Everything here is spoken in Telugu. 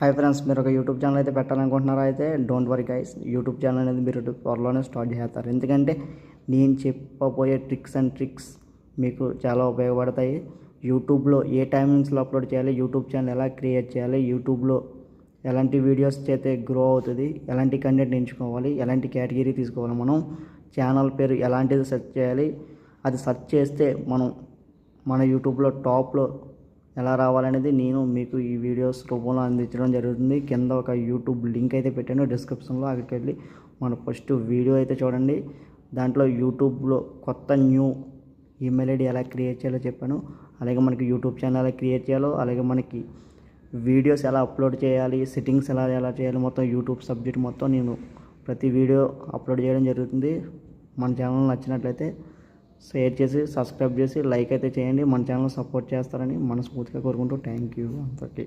హాయ్ ఫ్రెండ్స్, మీరు ఒక యూట్యూబ్ ఛానల్ అయితే పెట్టాలనుకుంటున్నారా? అయితే don't worry guys, YouTube channel అనేది మీరు త్వరలోనే స్టార్ట్ చేస్తారు. ఎందుకంటే నేను చెప్పబోయే ట్రిక్స్ మీకు చాలా ఉపయోగపడతాయి. యూట్యూబ్లో ఏ టైమింగ్స్లో అప్లోడ్ చేయాలి, యూట్యూబ్ ఛానల్ ఎలా క్రియేట్ చేయాలి, యూట్యూబ్లో ఎలాంటి వీడియోస్ చేస్తే గ్రో అవుతుంది, ఎలాంటి కంటెంట్ ఎంచుకోవాలి, ఎలాంటి కేటగిరీ తీసుకోవాలి, మనం ఛానల్ పేరు ఎలాంటిది సెర్చ్ చేయాలి, అది సెర్చ్ చేస్తే మన యూట్యూబ్లో టాప్లో ఎలా రావాలనేది నేను మీకు ఈ వీడియోస్ రూపంలో అందించడం జరుగుతుంది. కింద ఒక యూట్యూబ్ లింక్ అయితే పెట్టాను డిస్క్రిప్షన్లో, అక్కడికి వెళ్ళి మన ఫస్ట్ వీడియో అయితే చూడండి. దాంట్లో యూట్యూబ్లో కొత్త న్యూ ఈమెయిల్ ఐడి ఎలా క్రియేట్ చేయాలో చెప్పాను. అలాగే మనకి యూట్యూబ్ ఛానల్ ఎలా క్రియేట్ చేయాలో, అలాగే మనకి వీడియోస్ ఎలా అప్లోడ్ చేయాలి, సెట్టింగ్స్ ఎలా చేయాలి, మొత్తం యూట్యూబ్ సబ్జెక్ట్ మొత్తం నేను ప్రతి వీడియో అప్లోడ్ చేయడం జరుగుతుంది. మన ఛానల్ నచ్చినట్లయితే షేర్ చేసి, సబ్స్క్రైబ్ చేసి, లైక్ అయితే చేయండి. మన ఛానల్ సపోర్ట్ చేస్తారని మనస్ఫూర్తిగా కోరుకుంటూ థ్యాంక్ యూ అందరికీ.